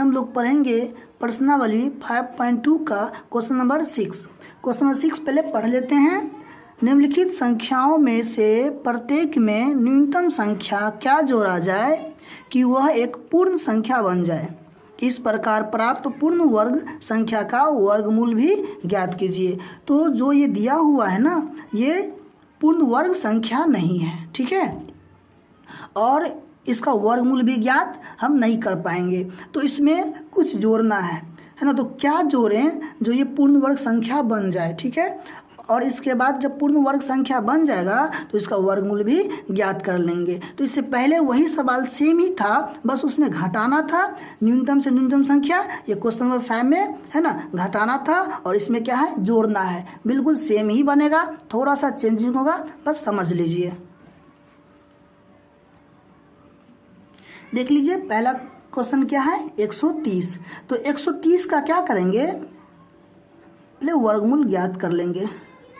हम लोग पढ़ेंगे प्रश्नावली 5.2 का क्वेश्चन नंबर 6। क्वेश्चन नंबर 6 पहले पढ़ लेते हैं। निम्नलिखित संख्याओं में से प्रत्येक में न्यूनतम संख्या क्या जोड़ा जाए कि वह एक पूर्ण संख्या बन जाए। इस प्रकार प्राप्त पूर्ण वर्ग संख्या का वर्गमूल भी ज्ञात कीजिए। तो जो ये दिया हुआ है ना, ये पूर्ण वर्ग संख्या नहीं है, ठीक है, और इसका वर्गमूल भी ज्ञात हम नहीं कर पाएंगे। तो इसमें कुछ जोड़ना है ना। तो क्या जोड़ें जो ये पूर्ण वर्ग संख्या बन जाए, ठीक है। और इसके बाद जब पूर्ण वर्ग संख्या बन जाएगा तो इसका वर्गमूल भी ज्ञात कर लेंगे। तो इससे पहले वही सवाल सेम ही था, बस उसमें घटाना था न्यूनतम से न्यूनतम संख्या, ये क्वेश्चन नंबर 5 में है ना, घटाना था। और इसमें क्या है, जोड़ना है। बिल्कुल सेम ही बनेगा, थोड़ा सा चेंजिंग होगा, बस समझ लीजिए। देख लीजिए पहला क्वेश्चन क्या है, 130। तो 130 का क्या करेंगे, पहले वर्गमूल ज्ञात कर लेंगे,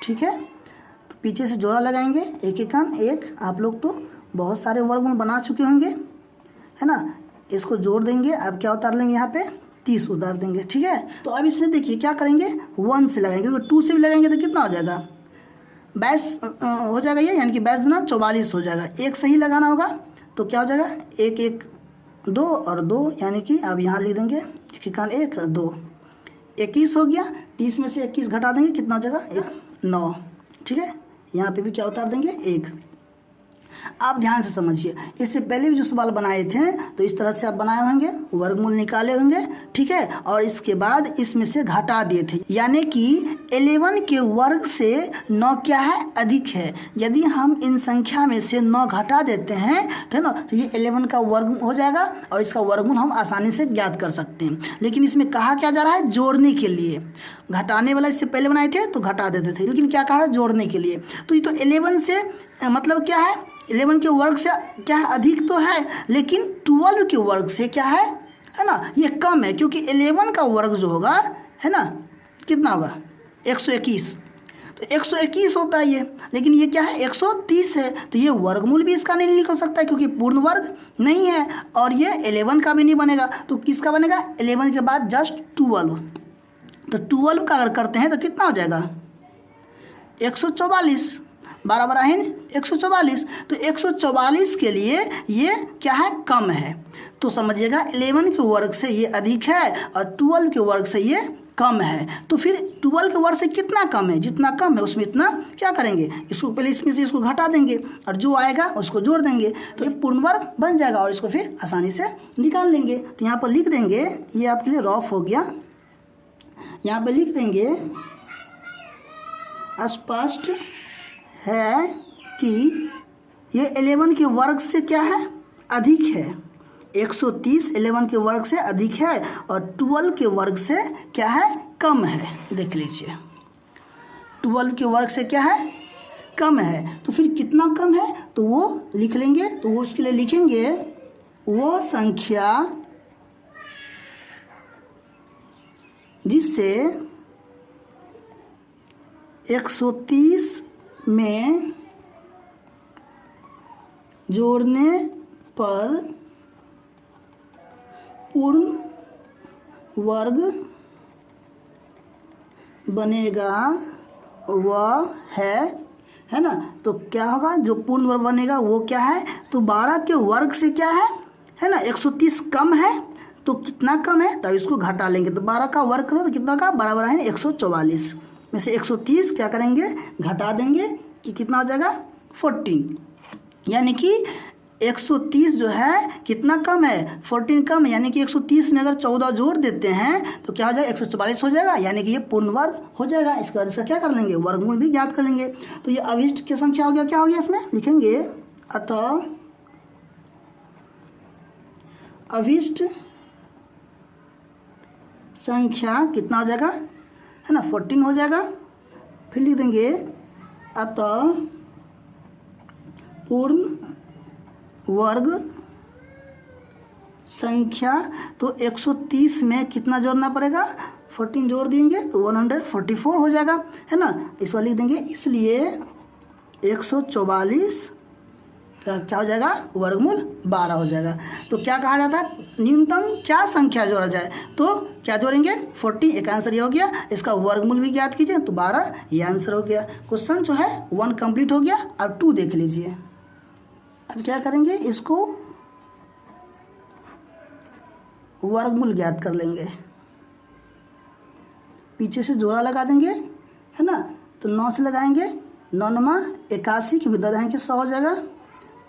ठीक है। तो पीछे से जोड़ा लगाएंगे, एक एक कान एक। आप लोग तो बहुत सारे वर्गमूल बना चुके होंगे, है ना। इसको जोड़ देंगे, अब क्या उतार लेंगे, यहाँ पे 30 उतार देंगे, ठीक है। तो अब इसमें देखिए क्या करेंगे, 1 से लगाएंगे, क्योंकि 2 से भी लगाएंगे तो कितना हो जाएगा, 22 हो जाएगा ये, यानी कि 22 दूना 44 हो जाएगा। एक सही लगाना होगा तो क्या हो जाएगा, 1 1 2 और 2, यानी कि अब यहाँ लिख देंगे एक एक कान 1 2, 21 हो गया। 30 में से 21 घटा देंगे, कितना हो जाएगा, 9, ठीक है। यहाँ पे भी क्या उतार देंगे, 1। आप ध्यान से समझिए, इससे पहले भी जो सवाल बनाए थे तो इस तरह से आप बनाए होंगे, वर्गमूल निकाले होंगे, ठीक है। और इसके बाद इसमें से घटा दिए थे, यानी कि 11 के वर्ग से 9 क्या है, अधिक है। यदि हम इन संख्या में से 9 घटा देते हैं तो ना, तो ये 11 का वर्ग हो जाएगा और इसका वर्गमूल हम आसानी से ज्ञात कर सकते हैं। लेकिन इसमें कहा क्या जा रहा है, जोड़ने के लिए। घटाने वाला इससे पहले बनाए थे तो घटा देते थे, लेकिन क्या कहा है, जोड़ने के लिए। तो ये तो 11 से मतलब क्या है, 11 के वर्ग से क्या है, अधिक तो है, लेकिन 12 के वर्ग से क्या है ना, ये कम है। क्योंकि 11 का वर्ग जो होगा, है ना, कितना होगा, 121। तो 121 होता है ये, लेकिन ये क्या है, 130 है। तो ये वर्गमूल भी इसका नहीं निकल सकता है, क्योंकि पूर्ण वर्ग नहीं है। और ये 11 का भी नहीं बनेगा। तो किसका बनेगा, 11 के बाद जस्ट 12। तो 12 का अगर करते हैं तो कितना हो जाएगा, 144। 12 12 है 144। तो 144 के लिए ये क्या है, कम है। तो समझिएगा 11 के वर्ग से ये अधिक है और 12 के वर्ग से ये कम है। तो फिर 12 के वर्ग से कितना कम है, जितना कम है उसमें इतना क्या करेंगे, इसको पहले इसमें से इसको घटा देंगे और जो आएगा उसको जोड़ देंगे, तो ये पूर्ण वर्ग बन जाएगा और इसको फिर आसानी से निकाल लेंगे। तो यहाँ पर लिख देंगे, ये आपके लिए रफ हो गया, यहाँ पर लिख देंगे, स्पष्ट है कि ये 11 के वर्ग से क्या है, अधिक है। 130 11 के वर्ग से अधिक है और 12 के वर्ग से क्या है, कम है। देख लीजिए 12 के वर्ग से क्या है, कम है। तो फिर कितना कम है तो वो लिख लेंगे। तो वो उसके लिए लिखेंगे, वो संख्या जिससे 130 में जोड़ने पर पूर्ण वर्ग बनेगा वह है ना। तो क्या होगा, जो पूर्ण वर्ग बनेगा वो क्या है, तो 12 के वर्ग से क्या है ना, 130 कम है। तो कितना कम है, तब इसको घटा लेंगे। तो 12 का वर्ग करो तो कितना का, बराबर है 144 में से 130 क्या करेंगे, घटा देंगे कि कितना हो जाएगा, 14। यानी कि 130 जो है कितना कम है, 14 कम है। यानी कि 130 में अगर 14 जोड़ देते हैं तो क्या हो जाएगा, 144 हो जाएगा, यानी कि ये पूर्ण वर्ग हो जाएगा। इसके बाद इसका क्या कर लेंगे, वर्गमूल भी ज्ञात कर लेंगे। तो ये अभिष्ट की संख्या हो गया, क्या हो गया, इसमें लिखेंगे, अतः अभिष्ट संख्या कितना हो जाएगा, है ना, 14 हो जाएगा। फिर लिख देंगे, अतः पूर्ण वर्ग संख्या। तो 130 में कितना जोड़ना पड़ेगा, 14 जोड़ देंगे तो 144 हो जाएगा, है ना। इस वाला लिख देंगे, इसलिए 144 क्या हो जाएगा, वर्गमूल 12 हो जाएगा। तो क्या कहा जाता है, न्यूनतम क्या संख्या जोड़ा जाए, तो क्या जोड़ेंगे 40, एक आंसर ये हो गया। इसका वर्गमूल भी ज्ञात कीजिए, तो 12 ये आंसर हो गया। क्वेश्चन जो है 1 कंप्लीट हो गया। अब 2 देख लीजिए। अब क्या करेंगे, इसको वर्गमूल ज्ञात कर लेंगे, पीछे से जोड़ा लगा देंगे, है ना। तो 9 से लगाएंगे, 9 9 81, क्योंकि 10 हैं कि 100 हो जाएगा,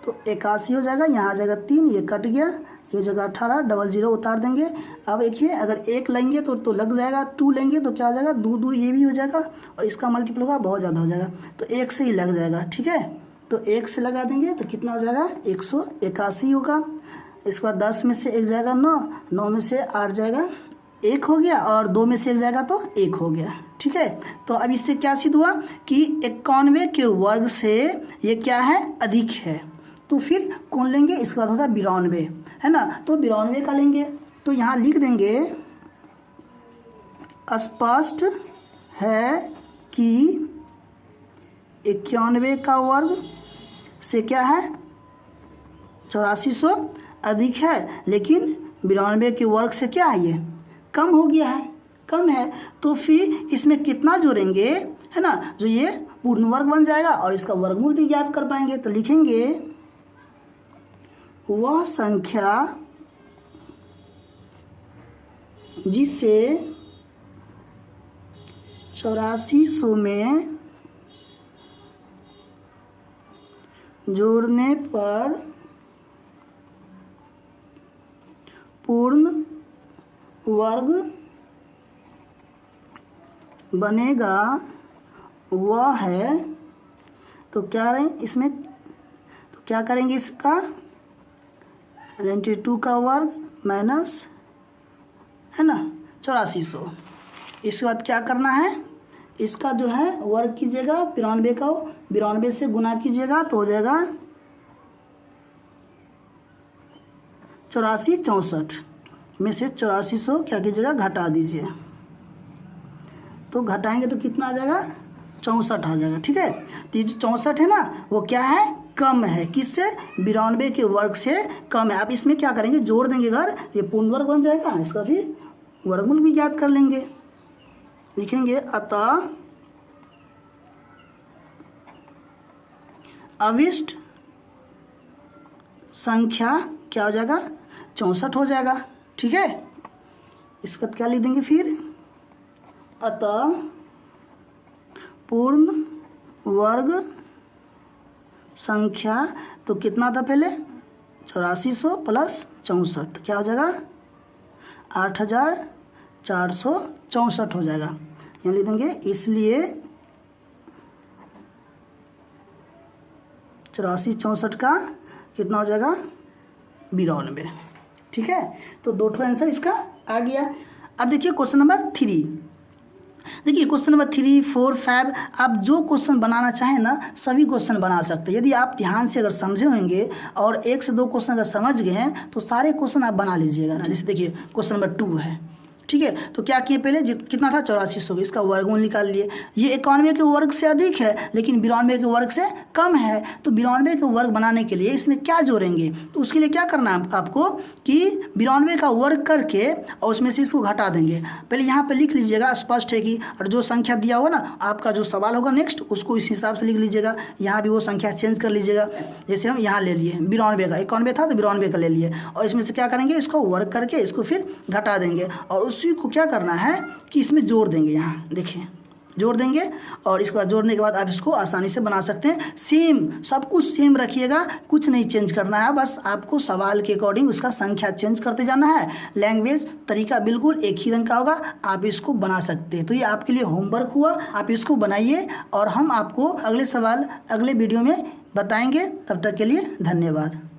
तो 81 हो जाएगा। यहाँ आ जाएगा 3, ये कट गया, ये जगह 18, डबल 0 उतार देंगे। अब देखिए, अगर 1 लेंगे तो लग जाएगा, 2 लेंगे तो क्या हो जाएगा, 2 2 ये भी हो जाएगा, और इसका मल्टीपल होगा बहुत ज़्यादा हो जाएगा, तो 1 से ही लग जाएगा। ठीक है, तो 1 से लगा देंगे तो कितना हो जाएगा, 181 होगा। इसके बाद 10 में से 1 जाएगा 9, 9 में से 8 जाएगा 1 हो गया, और 2 में से 1 जाएगा तो 1 हो गया। ठीक है, तो अब इससे क्या सिद्ध हुआ कि 91 के वर्ग से ये क्या है, अधिक है। तो फिर कौन लेंगे, इसके बाद होता है 92, है ना। तो 92 का लेंगे, तो यहाँ लिख देंगे स्पष्ट है कि 91 का वर्ग से क्या है, 8400 अधिक है, लेकिन 92 के वर्ग से क्या है, ये कम हो गया है, कम है। तो फिर इसमें कितना जोड़ेंगे, है ना, जो ये पूर्ण वर्ग बन जाएगा, और इसका वर्गमूल भी ज्ञात कर पाएंगे। तो लिखेंगे वह संख्या जिसे 8400 में जोड़ने पर पूर्ण वर्ग बनेगा वह है। तो क्या रहे इसमें, तो क्या करेंगे, इसका 92 का वर्ग माइनस, है ना, 8400। इसके बाद क्या करना है, इसका जो है वर्ग कीजिएगा, 92 का 92 से गुना कीजिएगा, तो हो जाएगा 84 64 में से 8400 क्या कीजिएगा, घटा दीजिए। तो घटाएंगे तो कितना आ जाएगा, 64 आ जाएगा। ठीक है, तो ये जो 64 है ना, वो क्या है, कम है, किससे, 92 के वर्ग से कम है। आप इसमें क्या करेंगे, जोड़ देंगे अगर, ये पूर्ण वर्ग बन जाएगा, इसका फिर वर्गमूल भी ज्ञात कर लेंगे। लिखेंगे अतः अविष्ट संख्या क्या हो जाएगा, 64 हो जाएगा। ठीक है, इसके बाद क्या लिख देंगे फिर, अतः पूर्ण वर्ग संख्या, तो कितना था पहले, 8400 प्लस 64, क्या हो जाएगा, 8464 हो जाएगा। यहाँ लिख देंगे, इसलिए 84 64 का कितना हो जाएगा, 92। ठीक है, तो 2 आंसर इसका आ गया। अब देखिए क्वेश्चन नंबर 3। देखिए क्वेश्चन नंबर 3, 4, 5, आप जो क्वेश्चन बनाना चाहें ना, सभी क्वेश्चन बना सकते हैं। यदि आप ध्यान से अगर समझे होंगे और 1 से 2 क्वेश्चन अगर समझ गए हैं, तो सारे क्वेश्चन आप बना लीजिएगा ना। जैसे देखिए क्वेश्चन नंबर 2 है, ठीक है, तो क्या किए पहले, कितना था, 8400, इसका वर्गमूल निकाल लिए। ये 91 के वर्ग से अधिक है, लेकिन 92 के वर्ग से कम है। तो 92 के वर्ग बनाने के लिए इसमें क्या जोड़ेंगे, तो उसके लिए क्या करना है आपको कि 92 का वर्ग करके और उसमें से इसको घटा देंगे। पहले यहाँ पे लिख लीजिएगा, स्पष्ट है कि, और जो संख्या दिया होगा ना, आपका जो सवाल होगा नेक्स्ट, उसको इस हिसाब से लिख लीजिएगा। यहाँ भी वो संख्या चेंज कर लीजिएगा। जैसे हम यहाँ ले लिए 92 का, 91 था तो 92 का ले लिए, और इसमें से क्या करेंगे, इसको वर्ग करके इसको फिर घटा देंगे, और उसी को क्या करना है कि इसमें जोड़ देंगे। यहाँ देखिए जोड़ देंगे, और इसके बाद जोड़ने के बाद आप इसको आसानी से बना सकते हैं। सेम, सब कुछ सेम रखिएगा, कुछ नहीं चेंज करना है, बस आपको सवाल के अकॉर्डिंग उसका संख्या चेंज करते जाना है। लैंग्वेज तरीका बिल्कुल एक ही रंग का होगा, आप इसको बना सकते हैं। तो ये आपके लिए होमवर्क हुआ, आप इसको बनाइए, और हम आपको अगले सवाल अगले वीडियो में बताएंगे। तब तक के लिए धन्यवाद।